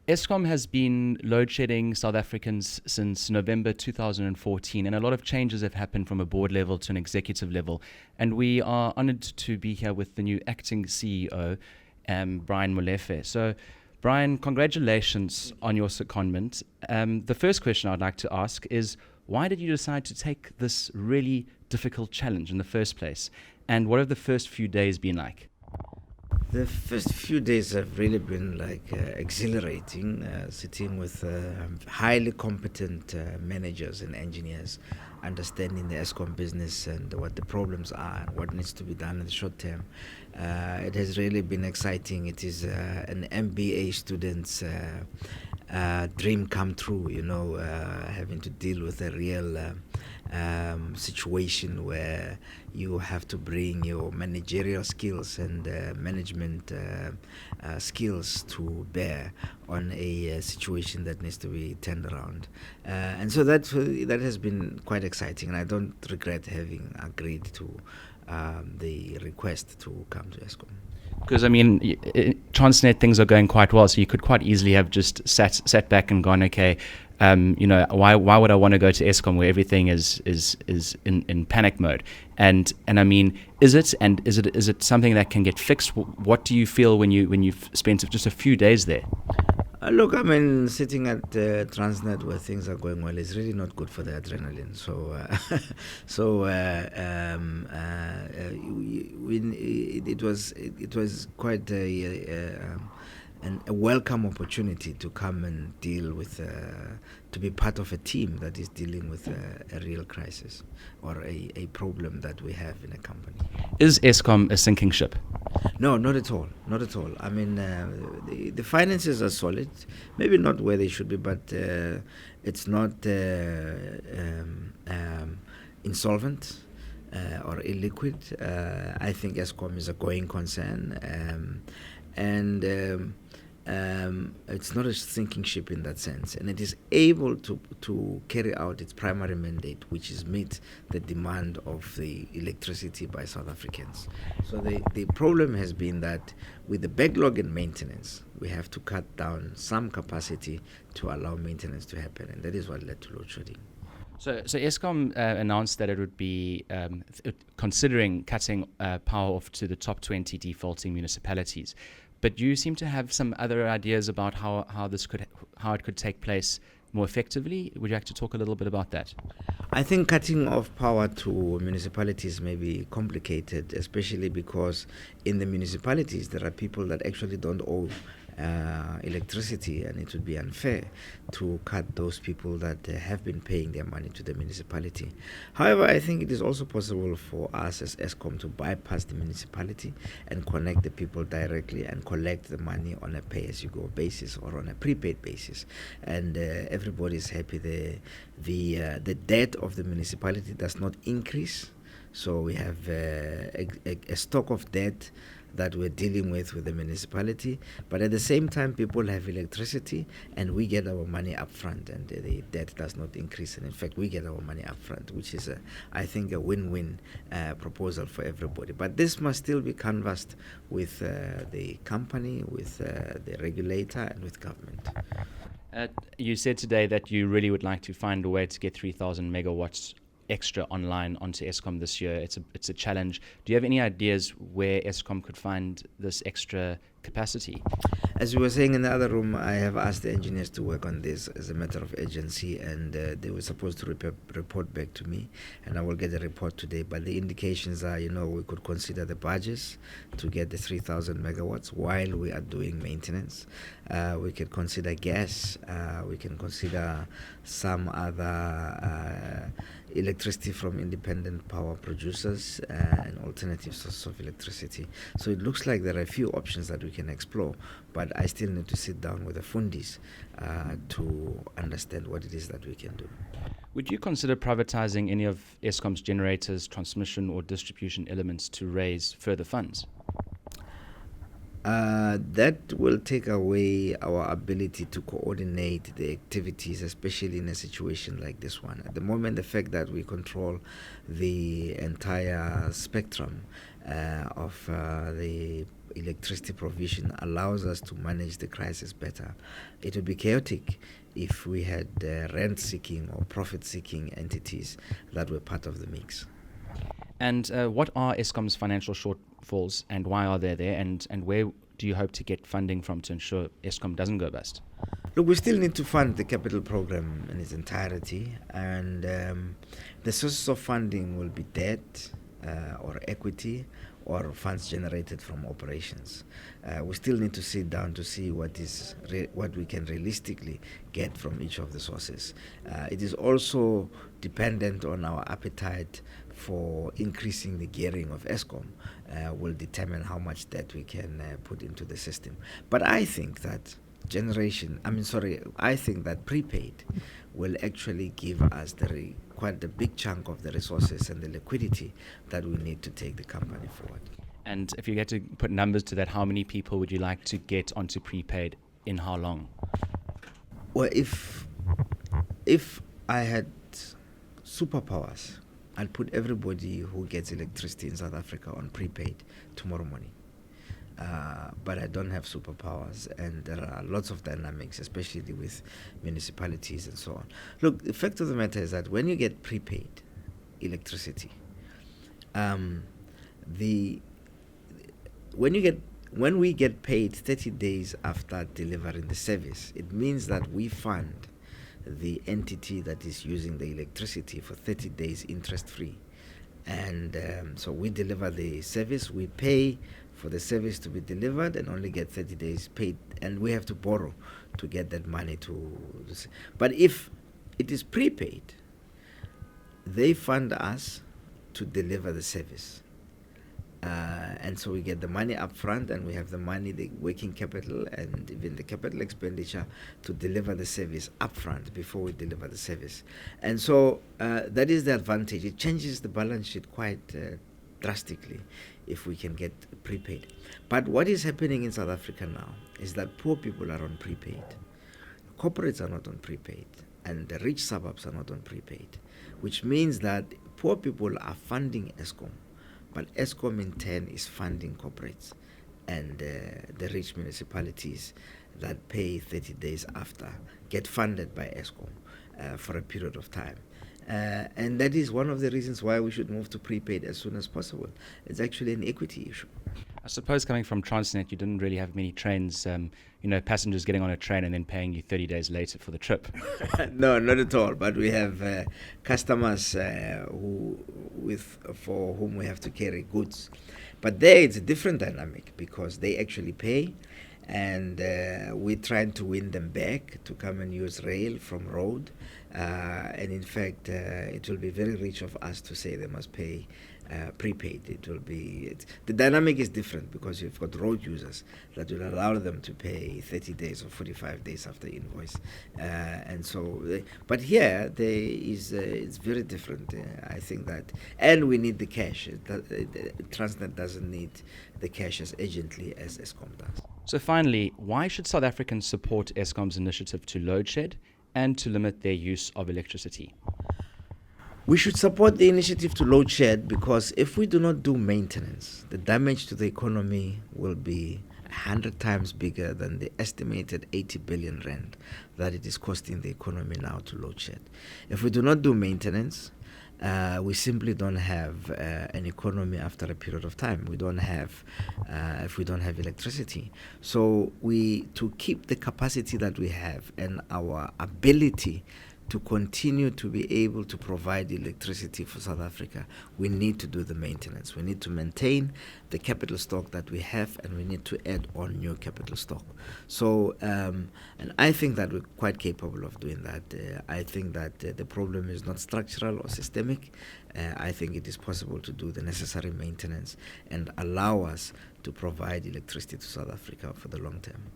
Eskom has been load shedding South Africans since November 2014, and a lot of changes have happened from a board level to an executive level. And we are honored to be here with the new acting CEO, Brian Molefe. So, Brian, congratulations on your secondment. The first question I'd like to ask is, why did you decide to take this really difficult challenge in the first place? And what have the first few days been like? The first few days have really been exhilarating, sitting with highly competent managers and engineers, understanding the Eskom business and what the problems are and what needs to be done in the short term. It has really been exciting. It is an MBA student's dream come true, having to deal with a real situation where you have to bring your managerial skills and management skills to bear on a situation that needs to be turned around. And so that has been quite exciting, and I don't regret having agreed to the request to come to Eskom. Because, I mean, Transnet, things are going quite well, so you could quite easily have just sat back and gone, okay, why would I want to go to Eskom where everything is in panic mode? And I mean, is it something that can get fixed? What do you feel when you've spent just a few days there? Look, I mean, sitting at Transnet where things are going well is really not good for the adrenaline. It was quite a welcome opportunity to come and deal with, to be part of a team that is dealing with a real crisis or a problem that we have in a company. Is Eskom a sinking ship? No, not at all. Not at all. I mean, the finances are solid. Maybe not where they should be, but it's not insolvent or illiquid. I think Eskom is a going concern, and it's not a sinking ship in that sense, and it is able to carry out its primary mandate, which is meet the demand of the electricity by South Africans. So the problem has been that with the backlog in maintenance, we have to cut down some capacity to allow maintenance to happen, and that is what led to load shedding. So Eskom announced that it would be considering cutting power off to the top 20 defaulting municipalities. But you seem to have some other ideas about how it could take place more effectively. Would you like to talk a little bit about that? I think cutting off power to municipalities may be complicated, especially because in the municipalities there are people that actually don't owe electricity, and it would be unfair to cut those people that have been paying their money to the municipality. However, I think it is also possible for us as Eskom to bypass the municipality and connect the people directly and collect the money on a pay-as-you-go basis or on a prepaid basis, and everybody is happy. The debt of the municipality does not increase, so we have a stock of debt that we're dealing with the municipality, but at the same time people have electricity and we get our money up front, and the debt does not increase, and in fact we get our money up front, which is I think a win-win proposal for everybody. But this must still be canvassed with the company, with the regulator, and with government. You said today that you really would like to find a way to get 3,000 megawatts extra online onto Eskom this year. It's a challenge. Do you have any ideas where Eskom could find this extra capacity? As we were saying in the other room, I have asked the engineers to work on this as a matter of urgency, and they were supposed to report back to me, and I will get a report today. But the indications are, we could consider the barges to get the 3,000 megawatts while we are doing maintenance. We can consider gas. We can consider some other electricity from independent power producers and alternative sources of electricity. So it looks like there are a few options that we can explore, but I still need to sit down with the fundis to understand what it is that we can do. Would you consider privatizing any of Eskom's generators, transmission or distribution elements to raise further funds? That will take away our ability to coordinate the activities, especially in a situation like this one. At the moment, the fact that we control the entire spectrum of the electricity provision allows us to manage the crisis better. It would be chaotic if we had rent-seeking or profit-seeking entities that were part of the mix. And what are Eskom's financial shortfalls, and why are they there, and where do you hope to get funding from to ensure Eskom doesn't go bust? Look, we still need to fund the capital program in its entirety, and the sources of funding will be debt or equity or funds generated from operations. We still need to sit down to see what we can realistically get from each of the sources. It is also dependent on our appetite for increasing the gearing of Eskom. Will determine how much debt we can put into the system. But I think that I think that prepaid will actually give us quite a big chunk of the resources and the liquidity that we need to take the company forward. And if you had to put numbers to that, how many people would you like to get onto prepaid in how long? Well, if I had superpowers, I'd put everybody who gets electricity in South Africa on prepaid tomorrow morning. But I don't have superpowers, and there are lots of dynamics, especially with municipalities and so on. Look, the fact of the matter is that when you get prepaid electricity, when we get paid 30 days after delivering the service, it means that we fund the entity that is using the electricity for 30 days interest-free. And so we deliver the service, we pay for the service to be delivered and only get 30 days paid, and we have to borrow to get that money but if it is prepaid, they fund us to deliver the service. And so we get the money up front, and we have the money, the working capital, and even the capital expenditure to deliver the service up front before we deliver the service. And so that is the advantage. It changes the balance sheet quite drastically if we can get prepaid. But what is happening in South Africa now is that poor people are on prepaid, corporates are not on prepaid, and the rich suburbs are not on prepaid, which means that poor people are funding Eskom, but Eskom in turn is funding corporates and the rich municipalities that pay 30 days after get funded by Eskom for a period of time. And that is one of the reasons why we should move to prepaid as soon as possible. It's actually an equity issue. I suppose coming from Transnet, you didn't really have many trains, passengers getting on a train and then paying you 30 days later for the trip. No, not at all. But we have customers for whom we have to carry goods. But there it's a different dynamic because they actually pay, and we're trying to win them back to come and use rail from road. And in fact, it will be very rich of us to say they must pay prepaid. The dynamic is different because you've got road users that will allow them to pay 30 days or 45 days after invoice. And so, but here it's very different. I think that, and we need the cash. Transnet doesn't need the cash as urgently as Eskom does. So finally, why should South Africans support Eskom's initiative to load shed and to limit their use of electricity? We should support the initiative to load shed because if we do not do maintenance, the damage to the economy will be 100 times bigger than the estimated 80 billion rand that it is costing the economy now to load shed. If we do not do maintenance, we simply don't have an economy after a period of time. We don't have, if we don't have electricity. So to keep the capacity that we have and our ability to continue to be able to provide electricity for South Africa, we need to do the maintenance. We need to maintain the capital stock that we have, and we need to add on new capital stock. So, and I think that we're quite capable of doing that. I think that the problem is not structural or systemic. I think it is possible to do the necessary maintenance and allow us to provide electricity to South Africa for the long term.